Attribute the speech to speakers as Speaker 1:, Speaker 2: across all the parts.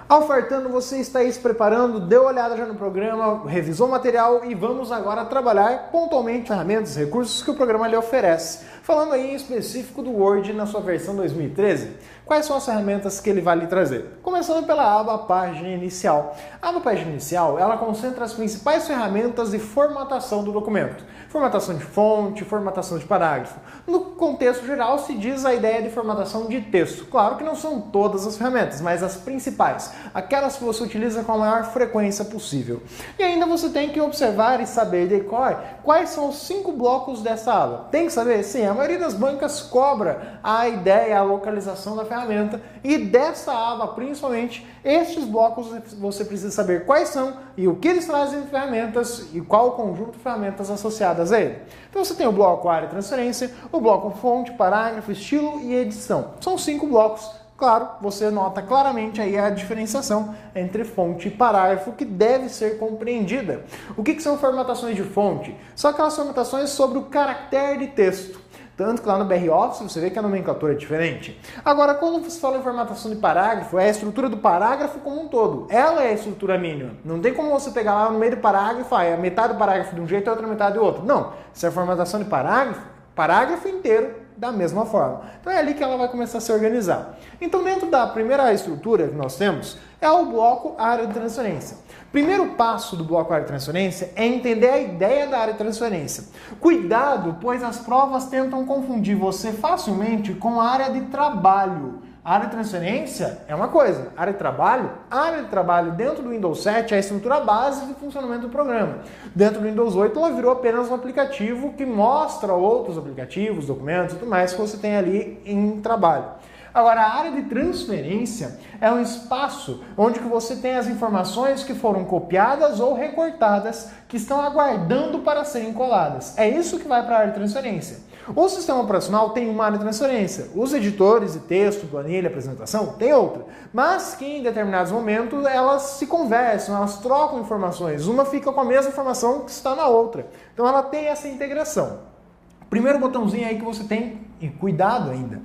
Speaker 1: Ofertando, você está aí se preparando, deu uma olhada já no programa, revisou o material e vamos agora trabalhar pontualmente ferramentas, recursos que o programa lhe oferece. Falando aí em específico do Word na sua versão 2013, quais são as ferramentas que ele vai lhe trazer? Começando pela aba Página Inicial. A aba Página Inicial, ela concentra as principais ferramentas de formatação do documento. Formatação de fonte, formatação de parágrafo. No contexto geral, se diz a ideia de formatação de texto. Claro que não são todas as ferramentas, mas as principais, aquelas que você utiliza com a maior frequência possível. E ainda você tem que observar e saber de cor quais são os 5 blocos dessa aba. Tem que saber? Sim, a maioria das bancas cobra a ideia, a localização da ferramenta, e dessa aba, principalmente, estes blocos você precisa saber quais são e o que eles trazem de ferramentas e qual o conjunto de ferramentas associadas a ele. Então você tem o bloco área de transferência, o bloco fonte, parágrafo, estilo e edição. São 5 blocos. Claro, você nota claramente aí a diferenciação entre fonte e parágrafo que deve ser compreendida. O que são formatações de fonte? São aquelas formatações sobre o caractere de texto. Tanto que lá no BR Office você vê que a nomenclatura é diferente. Agora, quando você fala em formatação de parágrafo, é a estrutura do parágrafo como um todo. Ela é a estrutura mínima. Não tem como você pegar lá no meio do parágrafo, a metade do parágrafo de um jeito e a outra metade do outro. Não. Se é formatação de parágrafo inteiro da mesma forma. Então é ali que ela vai começar a se organizar. Então dentro da primeira estrutura que nós temos é o bloco área de transferência. Primeiro passo do bloco área de transferência é entender a ideia da área de transferência. Cuidado, pois as provas tentam confundir você facilmente com a área de trabalho. A área de transferência é uma coisa, a área de trabalho dentro do Windows 7 é a estrutura base de funcionamento do programa. Dentro do Windows 8 ela virou apenas um aplicativo que mostra outros aplicativos, documentos e tudo mais que você tem ali em trabalho. Agora, a área de transferência é um espaço onde que você tem as informações que foram copiadas ou recortadas que estão aguardando para serem coladas. É isso que vai para a área de transferência. O sistema operacional tem uma área de transferência. Os editores de texto, planilha, apresentação, tem outra. Mas que em determinados momentos elas se conversam, elas trocam informações. Uma fica com a mesma informação que está na outra. Então ela tem essa integração. Primeiro botãozinho aí que você tem, e cuidado ainda,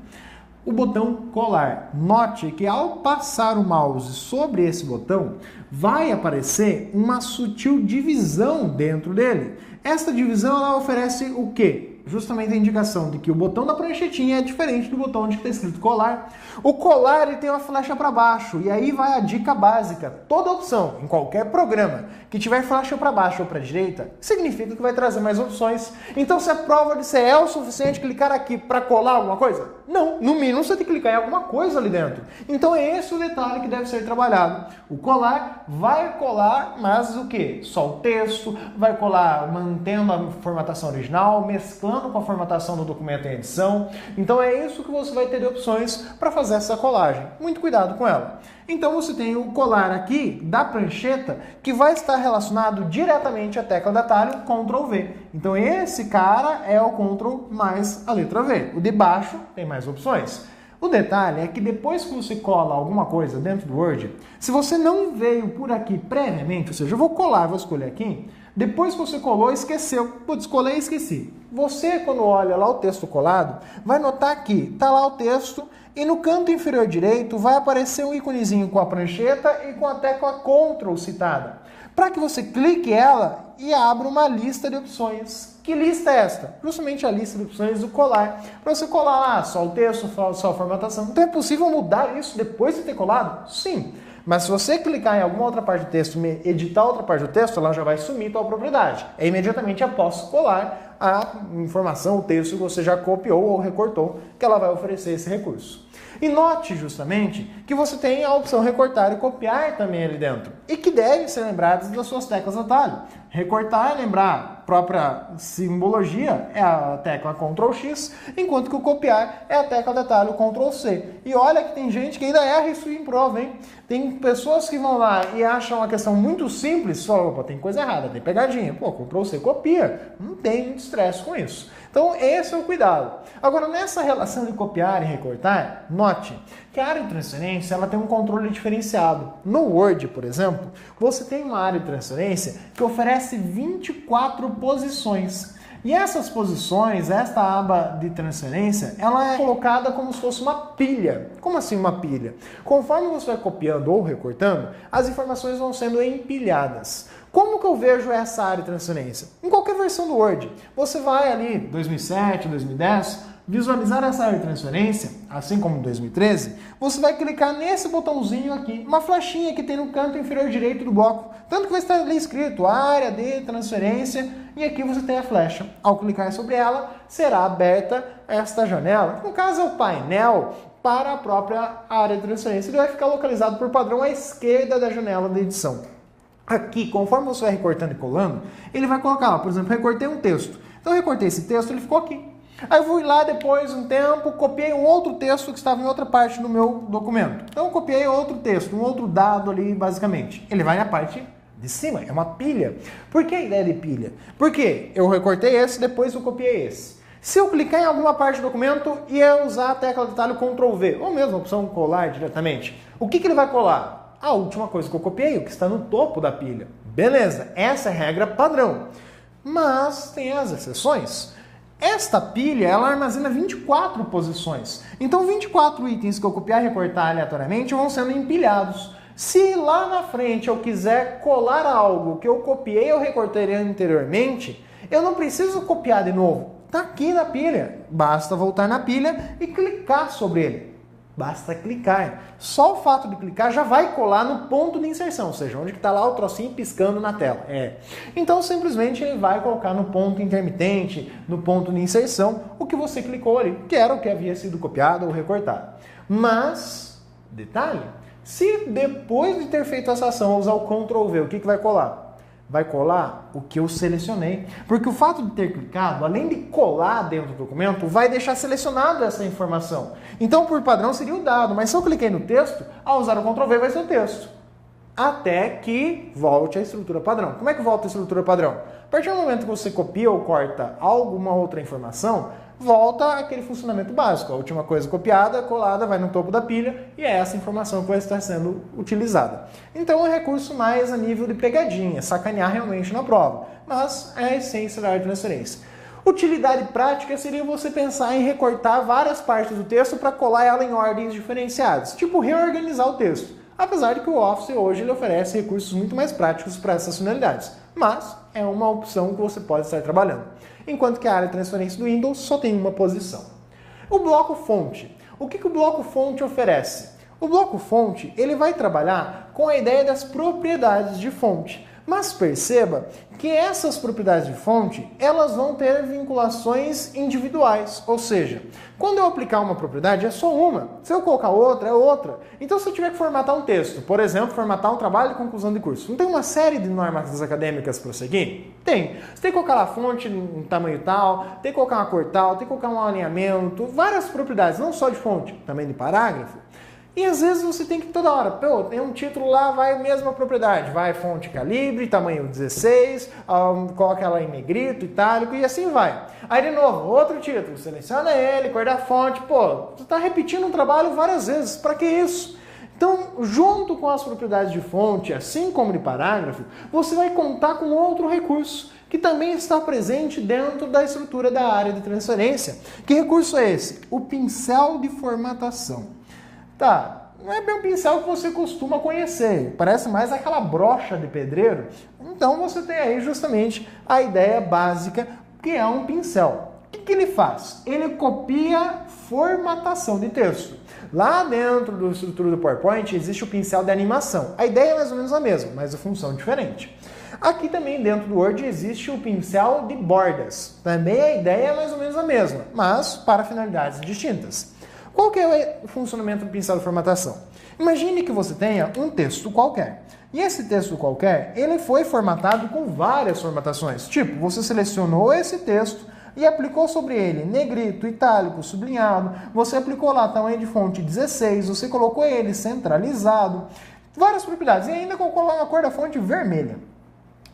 Speaker 1: o botão colar. Note que ao passar o mouse sobre esse botão, vai aparecer uma sutil divisão dentro dele. Essa divisão ela oferece o quê? Justamente a indicação de que o botão da pranchetinha é diferente do botão onde está escrito colar. O colar ele tem uma flecha para baixo, e aí vai a dica básica. Toda opção, em qualquer programa, que tiver flecha para baixo ou para a direita, significa que vai trazer mais opções. Então, se a prova de ser o suficiente clicar aqui para colar alguma coisa? Não, no mínimo você tem que clicar em alguma coisa ali dentro. Então, é esse o detalhe que deve ser trabalhado. O colar vai colar, mas o quê? Só o texto, vai colar mantendo a formatação original, mesclando com a formatação do documento em edição. Então é isso que você vai ter de opções para fazer essa colagem. Muito cuidado com ela. Então você tem o colar aqui da prancheta que vai estar relacionado diretamente à tecla de atalho Ctrl V. Então esse cara é o Ctrl mais a letra V. O de baixo tem mais opções. O detalhe é que depois que você cola alguma coisa dentro do Word, se você não veio por aqui previamente, ou seja, eu vou colar, vou escolher aqui, depois que você colou, esqueceu. Putz, colei e esqueci. Você, quando olha lá o texto colado, vai notar que está lá o texto e no canto inferior direito vai aparecer um íconezinho com a prancheta e com a tecla Ctrl citada. Para que você clique ela e abra uma lista de opções. Que lista é esta? Justamente a lista de opções do colar. Para você colar lá só o texto, só a formatação. Então é possível mudar isso depois de ter colado? Sim. Mas se você clicar em alguma outra parte do texto, editar outra parte do texto, ela já vai sumir tua propriedade. É imediatamente após colar a informação, o texto que você já copiou ou recortou, que ela vai oferecer esse recurso. E note justamente que você tem a opção recortar e copiar também ali dentro. E que devem ser lembradas das suas teclas atalho. Recortar é lembrar a própria simbologia, é a tecla Ctrl X, enquanto que o copiar é a tecla de atalho Ctrl C. E olha que tem gente que ainda erra isso em prova, hein? Tem pessoas que vão lá e acham uma questão muito simples, falam, opa, tem coisa errada, tem pegadinha. Pô, Ctrl C copia, não tem muito estresse com isso. Então esse é o cuidado. Agora nessa relação de copiar e recortar, note que a área de transferência ela tem um controle diferenciado. No Word, por exemplo, você tem uma área de transferência que oferece 24 posições. E essas posições, esta aba de transferência, ela é colocada como se fosse uma pilha. Como assim uma pilha? Conforme você vai copiando ou recortando, as informações vão sendo empilhadas. Como que eu vejo essa área de transferência? Em qualquer versão do Word. Você vai ali, 2007, 2010, visualizar essa área de transferência, assim como em 2013, você vai clicar nesse botãozinho aqui, uma flechinha que tem no canto inferior direito do bloco. Tanto que vai estar ali escrito área de transferência e aqui você tem a flecha. Ao clicar sobre ela, será aberta esta janela, que no caso é o painel para a própria área de transferência. Ele vai ficar localizado por padrão à esquerda da janela de edição. Aqui, conforme você vai recortando e colando, ele vai colocar lá, por exemplo, recortei um texto. Então eu recortei esse texto, ele ficou aqui. Aí eu fui lá depois, um tempo, copiei um outro texto que estava em outra parte do meu documento. Então eu copiei outro texto, um outro dado ali, basicamente. Ele vai na parte de cima, é uma pilha. Por que a ideia de pilha? Porque eu recortei esse, depois eu copiei esse. Se eu clicar em alguma parte do documento e eu usar a tecla de atalho Ctrl V, ou mesmo a opção colar diretamente, o que ele vai colar? A última coisa que eu copiei, o que está no topo da pilha. Beleza, essa é a regra padrão. Mas tem as exceções. Esta pilha, ela armazena 24 posições. Então, 24 itens que eu copiar e recortar aleatoriamente vão sendo empilhados. Se lá na frente eu quiser colar algo que eu copiei ou recortei anteriormente, eu não preciso copiar de novo. Está aqui na pilha. Basta voltar na pilha e clicar sobre ele. Basta clicar. Só o fato de clicar já vai colar no ponto de inserção, ou seja, onde está lá o trocinho piscando na tela. Então, simplesmente, ele vai colocar no ponto intermitente, no ponto de inserção, o que você clicou ali, que era o que havia sido copiado ou recortado. Mas, detalhe, se depois de ter feito essa ação, usar o Ctrl V, o que vai colar? Vai colar o que eu selecionei. Porque o fato de ter clicado, além de colar dentro do documento, vai deixar selecionada essa informação. Então, por padrão, seria o dado. Mas se eu cliquei no texto, ao usar o Ctrl V, vai ser o texto. Até que volte à estrutura padrão. Como é que volta à estrutura padrão? A partir do momento que você copia ou corta alguma outra informação, volta aquele funcionamento básico. A última coisa copiada, colada, vai no topo da pilha e é essa informação que vai estar sendo utilizada. Então é um recurso mais a nível de pegadinha, sacanear realmente na prova. Mas é a essência da área de transferência. Utilidade prática seria você pensar em recortar várias partes do texto para colar ela em ordens diferenciadas, tipo reorganizar o texto. Apesar de que o Office hoje ele oferece recursos muito mais práticos para essas finalidades. Mas é uma opção que você pode estar trabalhando. Enquanto que a área de transferência do Windows só tem uma posição. O bloco fonte. O que o bloco fonte oferece? O bloco fonte ele vai trabalhar com a ideia das propriedades de fonte. Mas perceba que essas propriedades de fonte, elas vão ter vinculações individuais. Ou seja, quando eu aplicar uma propriedade, é só uma. Se eu colocar outra, é outra. Então, se eu tiver que formatar um texto, por exemplo, formatar um trabalho de conclusão de curso, não tem uma série de normas acadêmicas para seguir? Tem. Você tem que colocar a fonte em tamanho tal, tem que colocar uma cor tal, tem que colocar um alinhamento, várias propriedades, não só de fonte, também de parágrafo. E às vezes você tem que toda hora, tem um título lá, vai a mesma propriedade, vai fonte calibre, tamanho 16, coloca ela em negrito, itálico e assim vai. Aí de novo, outro título, seleciona ele, cor da fonte, você está repetindo um trabalho várias vezes, para que isso? Então, junto com as propriedades de fonte, assim como de parágrafo, você vai contar com outro recurso, que também está presente dentro da estrutura da área de transferência. Que recurso é esse? O pincel de formatação. Tá, não é bem um pincel que você costuma conhecer, parece mais aquela brocha de pedreiro. Então você tem aí justamente a ideia básica, que é um pincel. O que ele faz? Ele copia formatação de texto. Lá dentro da estrutura do PowerPoint existe o pincel de animação. A ideia é mais ou menos a mesma, mas a função é diferente. Aqui também dentro do Word existe o pincel de bordas. Também a ideia é mais ou menos a mesma, mas para finalidades distintas. Qual que é o funcionamento do pincel de formatação? Imagine que você tenha um texto qualquer. E esse texto qualquer, ele foi formatado com várias formatações. Tipo, você selecionou esse texto e aplicou sobre ele negrito, itálico, sublinhado. Você aplicou lá tamanho de fonte 16, você colocou ele centralizado. Várias propriedades. E ainda colocou lá a cor da fonte vermelha.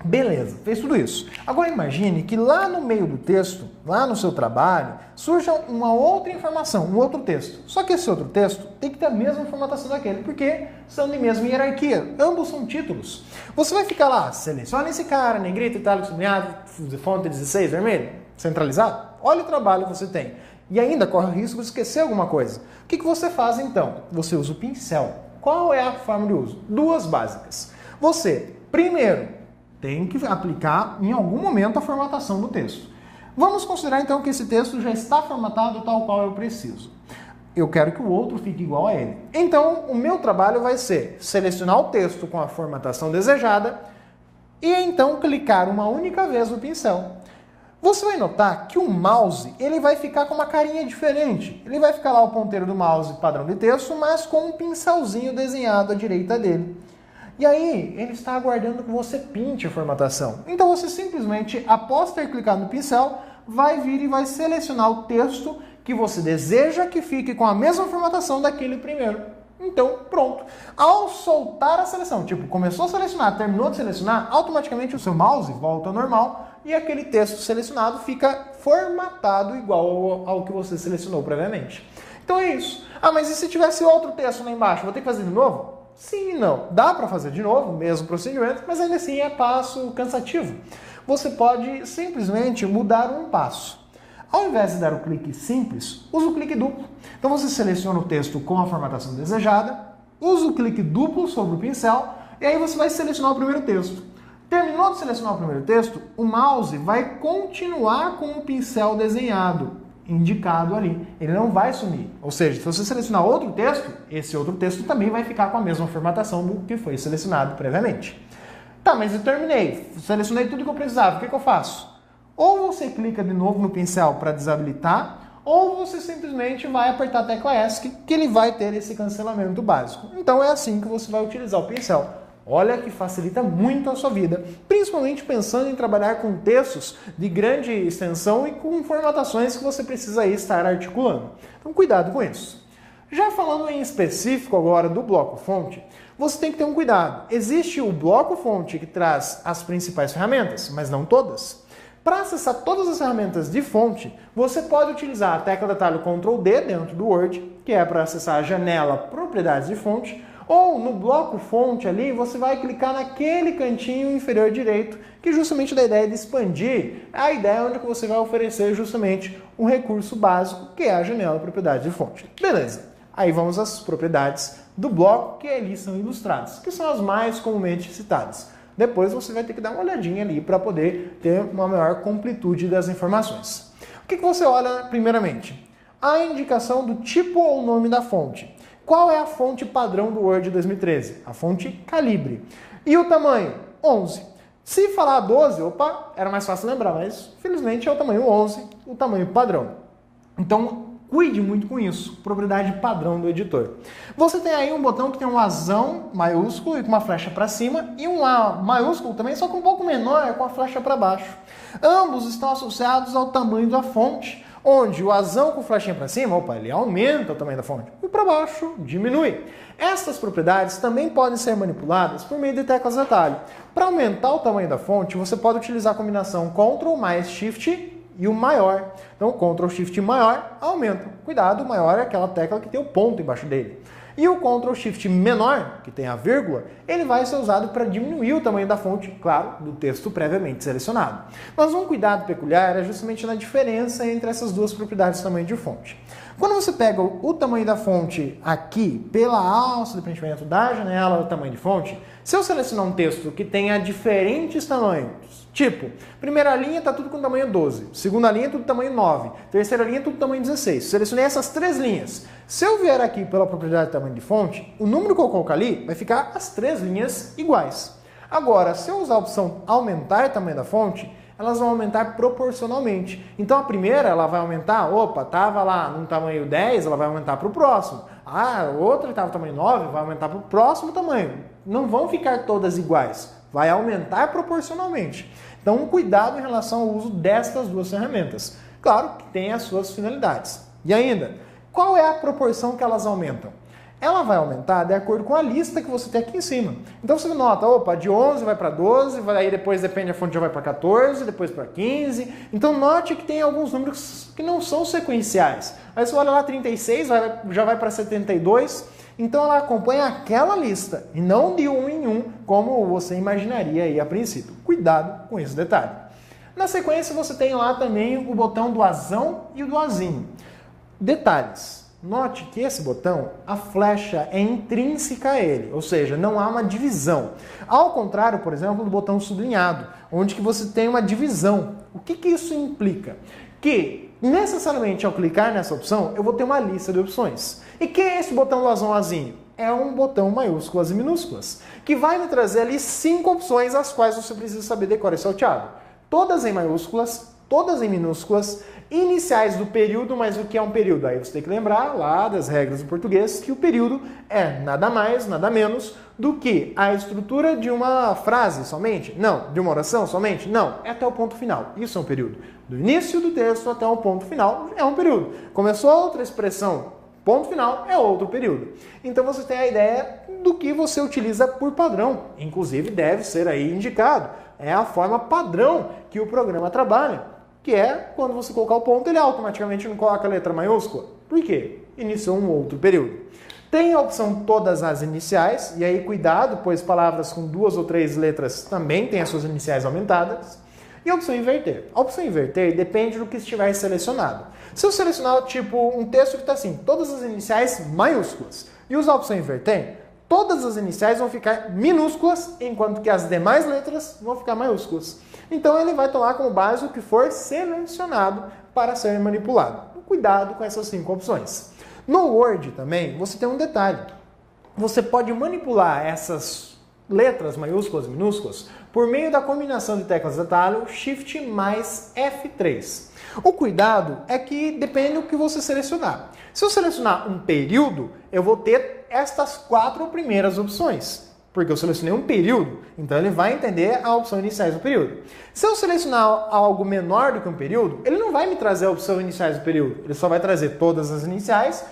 Speaker 1: Beleza, fez tudo isso. Agora imagine que lá no meio do texto, lá no seu trabalho, surja uma outra informação, um outro texto. Só que esse outro texto tem que ter a mesma formatação daquele, porque são de mesma hierarquia. Ambos são títulos. Você vai ficar lá, seleciona esse cara, negrito, itálico, sublinhado, fonte 16, vermelho, centralizado. Olha o trabalho que você tem. E ainda corre o risco de esquecer alguma coisa. O que você faz então? Você usa o pincel. Qual é a forma de uso? Duas básicas. Você, primeiro, tem que aplicar em algum momento a formatação do texto. Vamos considerar então que esse texto já está formatado tal qual eu preciso. Eu quero que o outro fique igual a ele. Então, o meu trabalho vai ser selecionar o texto com a formatação desejada e então clicar uma única vez no pincel. Você vai notar que o mouse ele vai ficar com uma carinha diferente. Ele vai ficar lá o ponteiro do mouse padrão de texto, mas com um pincelzinho desenhado à direita dele. E aí, ele está aguardando que você pinte a formatação. Então você simplesmente, após ter clicado no pincel, vai vir e vai selecionar o texto que você deseja que fique com a mesma formatação daquele primeiro. Então, pronto. Ao soltar a seleção, tipo, começou a selecionar, terminou de selecionar, automaticamente o seu mouse volta ao normal e aquele texto selecionado fica formatado igual ao que você selecionou previamente. Então é isso. Ah, mas e se tivesse outro texto lá embaixo? Vou ter que fazer de novo? Sim e não. Dá para fazer de novo, mesmo procedimento, mas ainda assim é passo cansativo. Você pode simplesmente mudar um passo. Ao invés de dar o clique simples, usa o clique duplo. Então você seleciona o texto com a formatação desejada, usa o clique duplo sobre o pincel e aí você vai selecionar o primeiro texto. Terminou de selecionar o primeiro texto, o mouse vai continuar com o pincel desenhado, indicado ali. Ele não vai sumir. Ou seja, se você selecionar outro texto, esse outro texto também vai ficar com a mesma formatação do que foi selecionado previamente. Tá, mas eu terminei. Selecionei tudo que eu precisava. O que eu faço? Ou você clica de novo no pincel para desabilitar, ou você simplesmente vai apertar a tecla ESC, que ele vai ter esse cancelamento básico. Então é assim que você vai utilizar o pincel. Olha que facilita muito a sua vida, principalmente pensando em trabalhar com textos de grande extensão e com formatações que você precisa aí estar articulando. Então cuidado com isso. Já falando em específico agora do bloco fonte, você tem que ter um cuidado. Existe o bloco fonte que traz as principais ferramentas, mas não todas. Para acessar todas as ferramentas de fonte, você pode utilizar a tecla de atalho Ctrl D dentro do Word, que é para acessar a janela Propriedades de Fonte, ou no bloco fonte ali, você vai clicar naquele cantinho inferior direito, que justamente dá a ideia de expandir a ideia onde você vai oferecer justamente um recurso básico, que é a janela Propriedades de Fonte. Beleza. Aí vamos às propriedades do bloco, que ali são ilustradas, que são as mais comumente citadas. Depois você vai ter que dar uma olhadinha ali para poder ter uma maior completude das informações. O que você olha primeiramente? A indicação do tipo ou nome da fonte. Qual é a fonte padrão do Word 2013? A fonte Calibre. E o tamanho? 11. Se falar 12, opa, era mais fácil lembrar, mas felizmente é o tamanho 11, o tamanho padrão. Então, cuide muito com isso, propriedade padrão do editor. Você tem aí um botão que tem um Azão maiúsculo e com uma flecha para cima e um A maiúsculo também, só que um pouco menor com a flecha para baixo. Ambos estão associados ao tamanho da fonte, onde o Azão com flechinha para cima, opa, ele aumenta o tamanho da fonte, e para baixo diminui. Essas propriedades também podem ser manipuladas por meio de teclas de atalho. Para aumentar o tamanho da fonte, você pode utilizar a combinação Ctrl mais Shift e o maior. Então, Ctrl Shift maior aumenta. Cuidado, o maior é aquela tecla que tem o ponto embaixo dele. E o Ctrl Shift menor, que tem a vírgula, ele vai ser usado para diminuir o tamanho da fonte, claro, do texto previamente selecionado. Mas um cuidado peculiar é justamente na diferença entre essas duas propriedades de tamanho de fonte. Quando você pega o tamanho da fonte aqui pela alça de preenchimento da janela do tamanho de fonte, se eu selecionar um texto que tenha diferentes tamanhos, tipo, primeira linha está tudo com tamanho 12, segunda linha tudo tamanho 9, terceira linha tudo tamanho 16. Selecionei essas três linhas. Se eu vier aqui pela propriedade de tamanho de fonte, o número que eu colocar ali vai ficar as três linhas iguais. Agora, se eu usar a opção aumentar o tamanho da fonte, elas vão aumentar proporcionalmente. Então a primeira ela vai aumentar, opa, estava lá no tamanho 10, ela vai aumentar para o próximo. Ah, a outra estava no tamanho 9, vai aumentar para o próximo tamanho. Não vão ficar todas iguais, vai aumentar proporcionalmente. Então cuidado em relação ao uso destas duas ferramentas. Claro que tem as suas finalidades. E ainda, qual é a proporção que elas aumentam? ela vai aumentar de acordo com a lista que você tem aqui em cima. Então você nota, opa, de 11 vai para 12, aí depois depende da fonte já vai para 14, depois para 15. Então note que tem alguns números que não são sequenciais. Aí você olha lá 36, já vai para 72. Então ela acompanha aquela lista e não de um em um, como você imaginaria aí a princípio. Cuidado com esse detalhe. Na sequência você tem lá também o botão do azão e o do azinho. Detalhes. Note que esse botão, a flecha é intrínseca a ele, ou seja, não há uma divisão. Ao contrário, por exemplo, do botão sublinhado, onde que você tem uma divisão. O que isso implica? Que necessariamente ao clicar nessa opção, eu vou ter uma lista de opções. E que é esse botão do azão azinho? É um botão maiúsculas e minúsculas, que vai me trazer ali 5 opções, as quais você precisa saber decorar e salteado. Todas em maiúsculas, todas em minúsculas, iniciais do período, mas o que é um período? Aí você tem que lembrar lá das regras do português que o período é nada mais, nada menos do que a estrutura de uma frase somente? Não. De uma oração somente? Não. É até o ponto final. Isso é um período. Do início do texto até o ponto final é um período. Começou outra expressão, ponto final é outro período. Então você tem a ideia do que você utiliza por padrão. Inclusive deve ser aí indicado. É a forma padrão que o programa trabalha. Que é, quando você colocar o ponto, ele automaticamente não coloca a letra maiúscula. Por quê? Iniciou um outro período. Tem a opção todas as iniciais, e aí cuidado, pois palavras com 2 ou 3 letras também têm as suas iniciais aumentadas. E a opção inverter. A opção inverter depende do que estiver selecionado. Se eu selecionar, tipo, um texto que está assim, todas as iniciais maiúsculas, e usar a opção inverter, todas as iniciais vão ficar minúsculas, enquanto que as demais letras vão ficar maiúsculas. Então ele vai tomar como base o que for selecionado para ser manipulado. Cuidado com essas 5 opções. No Word também, você tem um detalhe. Você pode manipular essas letras maiúsculas e minúsculas por meio da combinação de teclas de atalho Shift mais F3. O cuidado é que depende do que você selecionar. Se eu selecionar um período, eu vou ter estas 4 primeiras opções. Porque eu selecionei um período, então ele vai entender a opção iniciais do período. Se eu selecionar algo menor do que um período, ele não vai me trazer a opção iniciais do período. Ele só vai trazer todas as iniciais,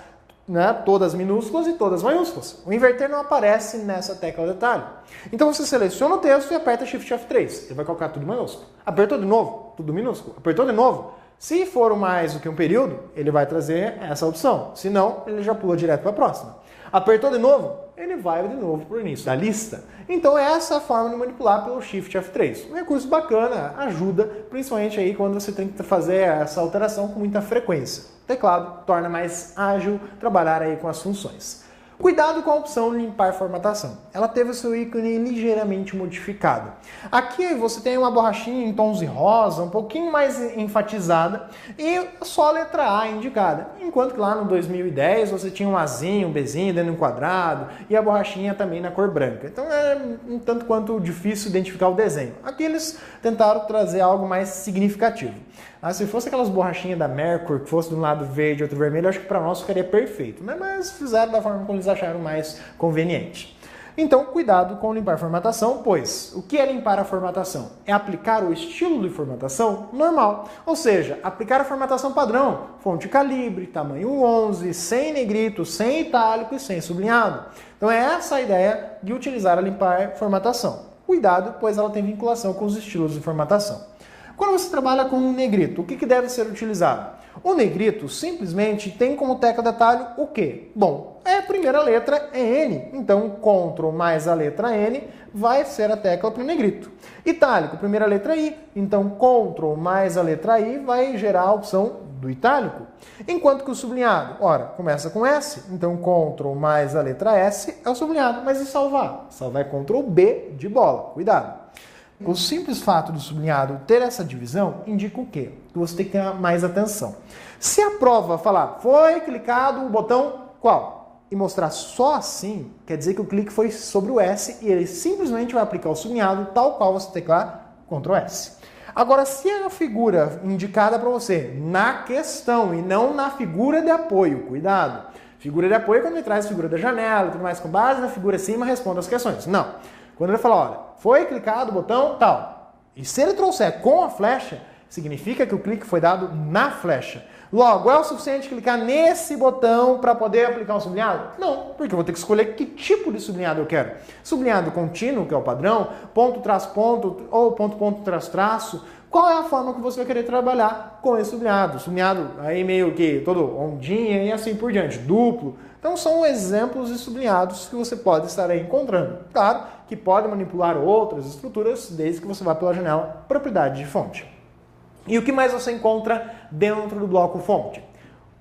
Speaker 1: né, todas minúsculas e todas maiúsculas. O inverter não aparece nessa tecla detalhe. Então você seleciona o texto e aperta Shift F3. Ele vai colocar tudo maiúsculo. Apertou de novo, tudo minúsculo. Apertou de novo. Se for mais do que um período, ele vai trazer essa opção. Se não, ele já pula direto para a próxima. Apertou de novo, ele vai de novo para o início da lista. Então essa é a forma de manipular pelo Shift F3. Um recurso bacana, ajuda, principalmente aí quando você tem que fazer essa alteração com muita frequência. O teclado torna mais ágil trabalhar aí com as funções. Cuidado com a opção limpar formatação. Ela teve o seu ícone ligeiramente modificado. Aqui você tem uma borrachinha em tons de rosa, um pouquinho mais enfatizada, e só a letra A indicada. Enquanto que lá no 2010 você tinha um Azinho, um Bzinho dentro de um quadrado, e a borrachinha também na cor branca. Então é um tanto quanto difícil identificar o desenho. Aqui eles tentaram trazer algo mais significativo. Se fosse aquelas borrachinhas da Mercury, que fosse de um lado verde e outro vermelho, acho que para nós ficaria perfeito. Mas fizeram da forma como eles acharam mais conveniente. Então, cuidado com limpar formatação, pois o que é limpar a formatação? É aplicar o estilo de formatação normal. Ou seja, aplicar a formatação padrão, fonte calibre, tamanho 11, sem negrito, sem itálico e sem sublinhado. Então é essa a ideia de utilizar a limpar formatação. Cuidado, pois ela tem vinculação com os estilos de formatação. Quando você trabalha com um negrito, o que deve ser utilizado? O negrito simplesmente tem como tecla de atalho o quê? Bom, a primeira letra é N, então Ctrl mais a letra N vai ser a tecla para o negrito. Itálico, primeira letra I, então Ctrl mais a letra I vai gerar a opção do itálico. Enquanto que o sublinhado, ora, começa com S, então Ctrl mais a letra S é o sublinhado, mas e salvar? Salvar é Ctrl B de bola, cuidado. O simples fato do sublinhado ter essa divisão indica o quê? Que você tem que ter mais atenção. Se a prova falar, foi clicado o botão qual? E mostrar só assim, quer dizer que o clique foi sobre o S e ele simplesmente vai aplicar o sublinhado tal qual você teclar Ctrl S. Agora, se é a figura indicada para você na questão e não na figura de apoio, cuidado. Figura de apoio é quando ele traz a figura da janela, tudo mais com base na figura acima, responda as questões. Não. Quando ele falar, olha, foi clicado o botão tal, e se ele trouxer com a flecha, significa que o clique foi dado na flecha. Logo, é o suficiente clicar nesse botão para poder aplicar um sublinhado? Não, porque eu vou ter que escolher que tipo de sublinhado eu quero. Sublinhado contínuo, que é o padrão, ponto, traço, ponto, ou ponto, ponto, traço, traço. Qual é a forma que você vai querer trabalhar com esse sublinhado? Sublinhado aí meio que todo ondinha e assim por diante, duplo. Então são exemplos de sublinhados que você pode estar aí encontrando. Claro que pode manipular outras estruturas desde que você vá pela janela propriedade de fonte. E o que mais você encontra dentro do bloco fonte?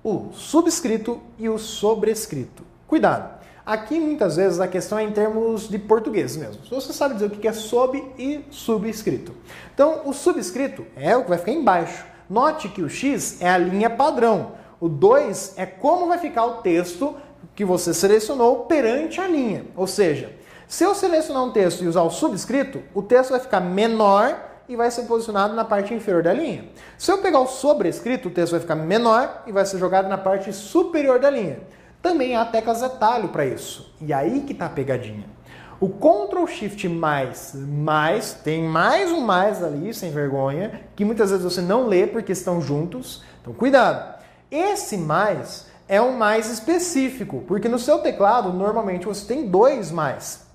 Speaker 1: O subscrito e o sobrescrito. Cuidado! Aqui muitas vezes a questão é em termos de português mesmo. Você sabe dizer o que é sob e subscrito. Então o subscrito é o que vai ficar embaixo. Note que o X é a linha padrão. O 2 é como vai ficar o texto que você selecionou perante a linha. Ou seja, se eu selecionar um texto e usar o subscrito, o texto vai ficar menor e vai ser posicionado na parte inferior da linha. Se eu pegar o sobrescrito, o texto vai ficar menor e vai ser jogado na parte superior da linha. Também há teclas atalho para isso. E aí que está a pegadinha. O Ctrl Shift mais, tem mais um mais ali, sem vergonha, que muitas vezes você não lê porque estão juntos. Então cuidado. Esse mais é um mais específico, porque no seu teclado normalmente você tem 2 mais.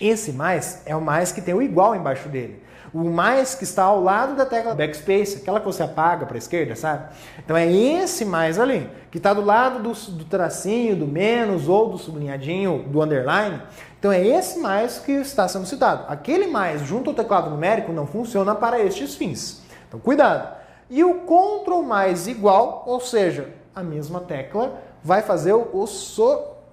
Speaker 1: Esse mais é o mais que tem o igual embaixo dele. O mais que está ao lado da tecla Backspace, aquela que você apaga para a esquerda, sabe? Então é esse mais ali, que está do lado do tracinho, do menos ou do sublinhadinho, do underline. Então é esse mais que está sendo citado. Aquele mais junto ao teclado numérico não funciona para estes fins. Então cuidado. E o Ctrl mais igual, ou seja, a mesma tecla, vai fazer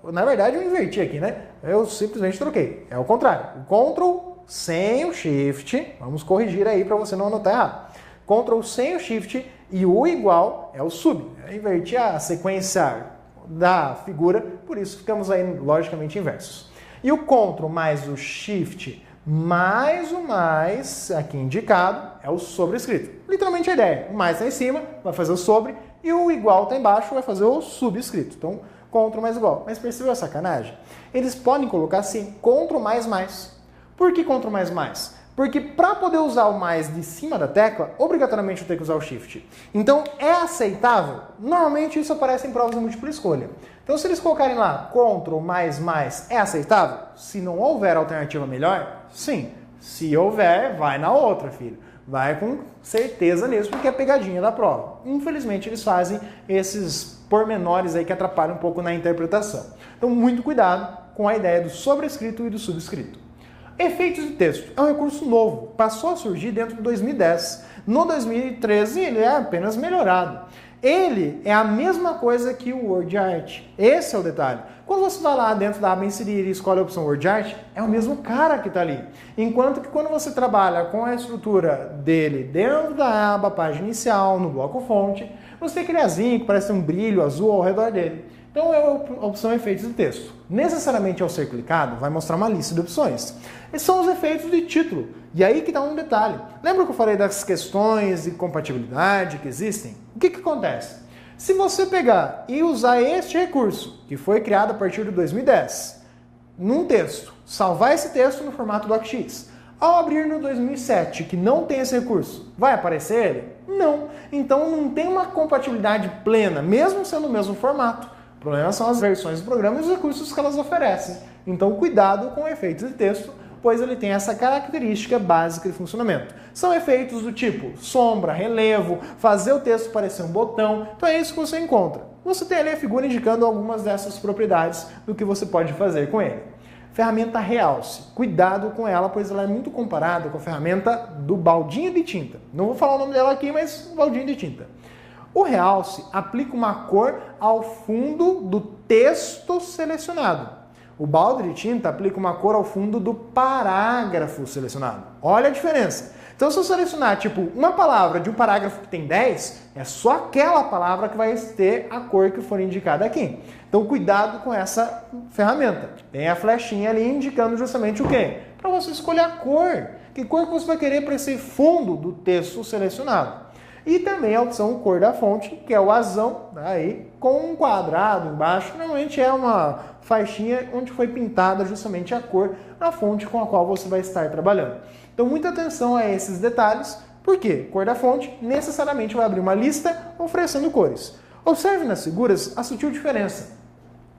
Speaker 1: Na verdade eu inverti aqui, né? Eu simplesmente troquei. É o contrário. O Ctrl sem o Shift, vamos corrigir aí para você não anotar errado. Ctrl sem o Shift e o igual é o sub. Eu inverti a sequência da figura, por isso ficamos aí logicamente inversos. E o Ctrl mais o Shift mais o mais aqui indicado é o sobrescrito. Literalmente a ideia, o mais está em cima, vai fazer o sobre, e o igual está embaixo, vai fazer o subscrito. Então, Ctrl mais igual. Mas percebeu a sacanagem? Eles podem colocar assim, Ctrl mais mais. Por que Ctrl mais mais? Porque para poder usar o mais de cima da tecla, obrigatoriamente eu tenho que usar o Shift. Então, é aceitável? Normalmente isso aparece em provas de múltipla escolha. Então, se eles colocarem lá Ctrl mais, é aceitável? Se não houver alternativa melhor, sim. Se houver, vai na outra, filho. Vai com certeza nisso, porque é pegadinha da prova. Infelizmente, eles fazem esses pormenores aí que atrapalham um pouco na interpretação. Então, muito cuidado com a ideia do sobrescrito e do subscrito. Efeitos de texto é um recurso novo, passou a surgir dentro de 2010. No 2013 ele é apenas melhorado. Ele é a mesma coisa que o Word Art. Esse é o detalhe. Quando você vai lá dentro da aba inserir e escolhe a opção Word Art, é o mesmo cara que está ali. Enquanto que quando você trabalha com a estrutura dele dentro da aba página inicial, no bloco fonte, você tem aquele azinho que parece um brilho azul ao redor dele. Então é a opção efeitos de texto. Necessariamente ao ser clicado, vai mostrar uma lista de opções. Esses são os efeitos de título. E aí que está um detalhe. Lembra que eu falei das questões de compatibilidade que existem? O que acontece? Se você pegar e usar este recurso, que foi criado a partir de 2010, num texto, salvar esse texto no formato docx, ao abrir no 2007, que não tem esse recurso, vai aparecer ele? Não. Então não tem uma compatibilidade plena, mesmo sendo o mesmo formato. O problema são as versões do programa e os recursos que elas oferecem. Então cuidado com efeitos de texto, pois ele tem essa característica básica de funcionamento. São efeitos do tipo sombra, relevo, fazer o texto parecer um botão. Então é isso que você encontra. Você tem ali a figura indicando algumas dessas propriedades do que você pode fazer com ele. Ferramenta Realce. Cuidado com ela, pois ela é muito comparada com a ferramenta do baldinho de tinta. Não vou falar o nome dela aqui, mas baldinho de tinta. O Realce aplica uma cor ao fundo do texto selecionado. O balde de tinta aplica uma cor ao fundo do parágrafo selecionado. Olha a diferença. Então, se eu selecionar, tipo, uma palavra de um parágrafo que tem 10, é só aquela palavra que vai ter a cor que for indicada aqui. Então, cuidado com essa ferramenta. Tem a flechinha ali indicando justamente o quê? Para você escolher a cor. Que cor que você vai querer para esse fundo do texto selecionado. E também a opção cor da fonte, que é o azão, aí, com um quadrado embaixo. Normalmente é uma faixinha onde foi pintada justamente a cor na fonte com a qual você vai estar trabalhando. Então, muita atenção a esses detalhes, Por quê? Cor da fonte necessariamente vai abrir uma lista oferecendo cores. Observe nas figuras a sutil diferença.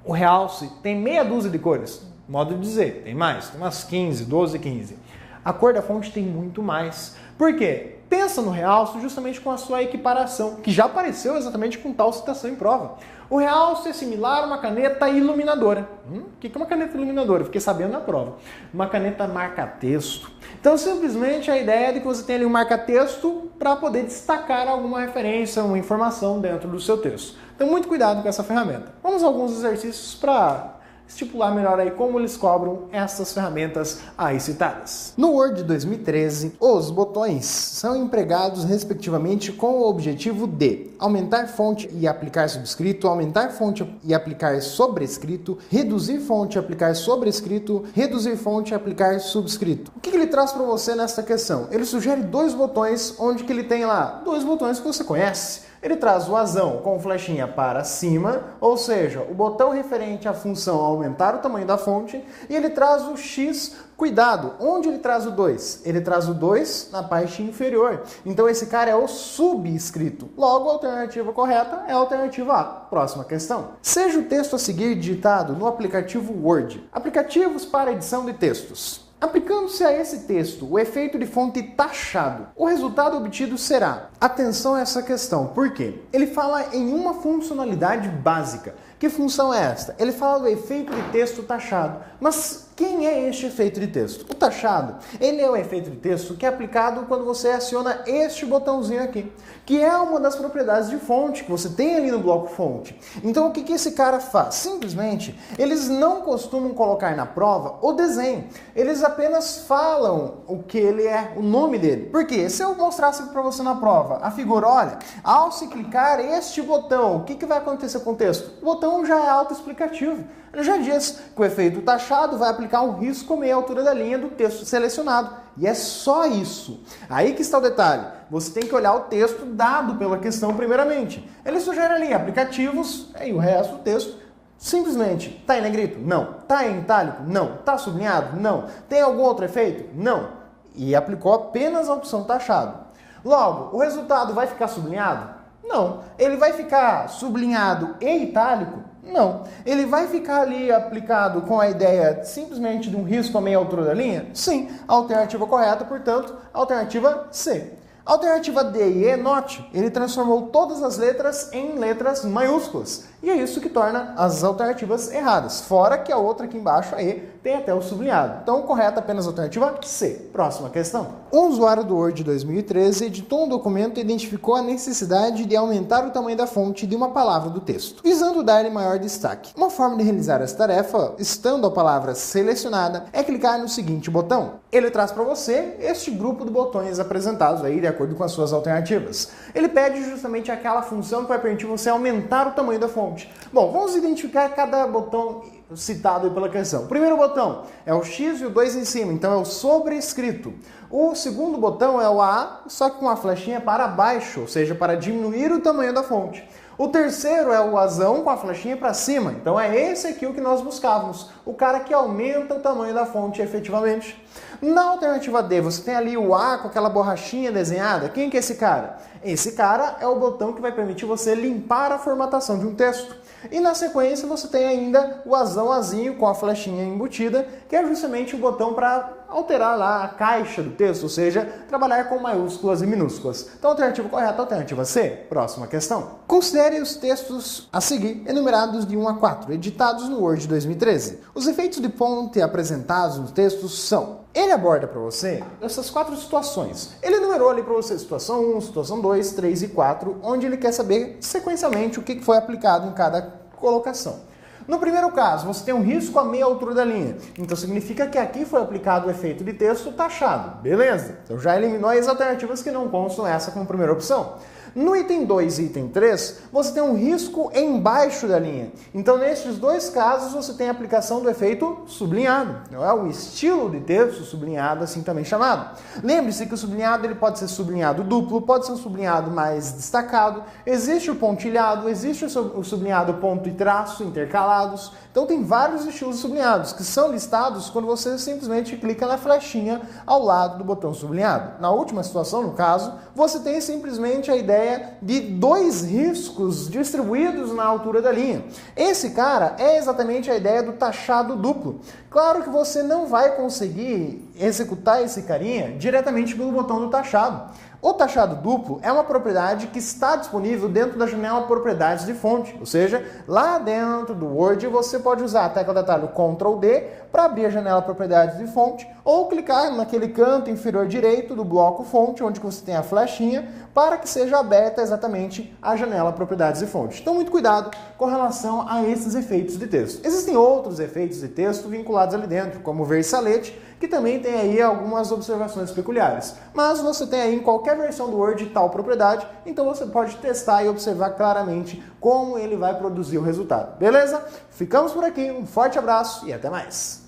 Speaker 1: O realce tem meia dúzia de cores. Modo de dizer, tem mais, tem umas 15, 12, 15. A cor da fonte tem muito mais. Por quê? Pensa no realce justamente com a sua equiparação, que já apareceu exatamente com tal citação em prova. O realce é similar a uma caneta iluminadora. O que é uma caneta iluminadora? Fiquei sabendo na prova. Uma caneta marca-texto. Então, simplesmente a ideia é de que você tenha ali um marca-texto para poder destacar alguma referência, uma informação dentro do seu texto. Então, muito cuidado com essa ferramenta. Vamos a alguns exercícios para estipular melhor aí como eles cobram essas ferramentas aí citadas. No Word 2013, os botões são empregados respectivamente com o objetivo de aumentar fonte e aplicar subscrito, aumentar fonte e aplicar sobrescrito, reduzir fonte e aplicar sobrescrito, reduzir fonte e aplicar subscrito. O que ele traz para você nesta questão? Ele sugere dois botões onde que ele tem lá dois botões que você conhece. Ele traz o azão com flechinha para cima, ou seja, o botão referente à função aumentar o tamanho da fonte, e ele traz o X, cuidado, onde ele traz o 2? Ele traz o 2 na parte inferior. Então esse cara é o subscrito. Logo, a alternativa correta é a alternativa A. Próxima questão. Seja o texto a seguir digitado no aplicativo Word. Aplicativos para edição de textos. Aplicando-se a esse texto o efeito de fonte taxado, o resultado obtido será... Atenção a essa questão, por quê? Ele fala em uma funcionalidade básica. Que função é esta? Ele fala do efeito de texto taxado. Mas quem é este efeito de texto? O taxado, ele é o efeito de texto que é aplicado quando você aciona este botãozinho aqui, que é uma das propriedades de fonte que você tem ali no bloco fonte. Então o que esse cara faz? Simplesmente, eles não costumam colocar na prova o desenho. Eles apenas falam o que ele é, o nome dele. Por quê? Se eu mostrasse para você na prova a figura, olha, ao se clicar este botão, o que vai acontecer com o texto? O botão já é autoexplicativo. Ele já diz que o efeito taxado vai aplicar um risco meia altura da linha do texto selecionado. E é só isso. Aí que está o detalhe. Você tem que olhar o texto dado pela questão primeiramente. Ele sugere ali aplicativos e o resto do texto. Simplesmente, está em negrito? Não. Está em itálico? Não. Está sublinhado? Não. Tem algum outro efeito? Não. E aplicou apenas a opção taxado. Logo, o resultado vai ficar sublinhado? Não. Ele vai ficar sublinhado e itálico? Não. Ele vai ficar ali aplicado com a ideia simplesmente de um risco a meia altura da linha? Sim. A alternativa correta, portanto, a alternativa C. A alternativa D e E, note, ele transformou todas as letras em letras maiúsculas. E é isso que torna as alternativas erradas. Fora que a outra aqui embaixo, a E, tem até o sublinhado. Então, correta apenas a alternativa C. Próxima questão. Um usuário do Word 2013 editou um documento e identificou a necessidade de aumentar o tamanho da fonte de uma palavra do texto, visando dar-lhe maior destaque. Uma forma de realizar essa tarefa, estando a palavra selecionada, é clicar no seguinte botão. Ele traz para você este grupo de botões apresentados aí de acordo com as suas alternativas. Ele pede justamente aquela função que vai permitir você aumentar o tamanho da fonte. Bom, vamos identificar cada botão citado aí pela questão. O primeiro botão é o X e o 2 em cima, então é o sobrescrito. O segundo botão é o A, só que com a flechinha para baixo, ou seja, para diminuir o tamanho da fonte. O terceiro é o azão com a flechinha para cima, então é esse aqui o que nós buscávamos, o cara que aumenta o tamanho da fonte efetivamente. Na alternativa D, você tem ali o A com aquela borrachinha desenhada. Quem que é esse cara? Esse cara é o botão que vai permitir você limpar a formatação de um texto. E na sequência você tem ainda o azão-azinho com a flechinha embutida, que é justamente o botão para alterar lá a caixa do texto, ou seja, trabalhar com maiúsculas e minúsculas. Então, alternativa correta, alternativa C. Próxima questão. Considere os textos a seguir, enumerados de 1 a 4, editados no Word 2013. Os efeitos de ponte apresentados nos textos são: ele aborda para você essas 4 situações. Ele enumerou ali para você situação 1, situação 2, 3 e 4, onde ele quer saber sequencialmente o que foi aplicado em cada colocação. No primeiro caso, você tem um risco a meia altura da linha. Então significa que aqui foi aplicado o efeito de texto taxado. Beleza? Então já eliminou as alternativas que não constam essa como primeira opção. No item 2 e item 3, você tem um risco embaixo da linha. Então, nestes dois casos, você tem a aplicação do efeito sublinhado. Não é o estilo de texto sublinhado, assim também chamado. Lembre-se que o sublinhado ele pode ser sublinhado duplo, pode ser um sublinhado mais destacado, existe o pontilhado, existe o sublinhado ponto e traço intercalados. Então tem vários estilos sublinhados que são listados quando você simplesmente clica na flechinha ao lado do botão sublinhado. Na última situação, no caso, você tem simplesmente a ideia de dois riscos distribuídos na altura da linha. Esse cara é exatamente a ideia do taxado duplo. Claro que você não vai conseguir executar esse carinha diretamente pelo botão do taxado. O taxado duplo é uma propriedade que está disponível dentro da janela Propriedades de Fonte, ou seja, lá dentro do Word você pode usar a tecla de atalho Ctrl D para abrir a janela Propriedades de Fonte ou clicar naquele canto inferior direito do bloco Fonte, onde você tem a flechinha, para que seja aberta exatamente a janela Propriedades de Fonte. Então, muito cuidado com relação a esses efeitos de texto. Existem outros efeitos de texto vinculados ali dentro, como o versalete, que também tem aí algumas observações peculiares. Mas você tem aí em qualquer versão do Word tal propriedade, então você pode testar e observar claramente como ele vai produzir o resultado. Beleza? Ficamos por aqui, um forte abraço e até mais!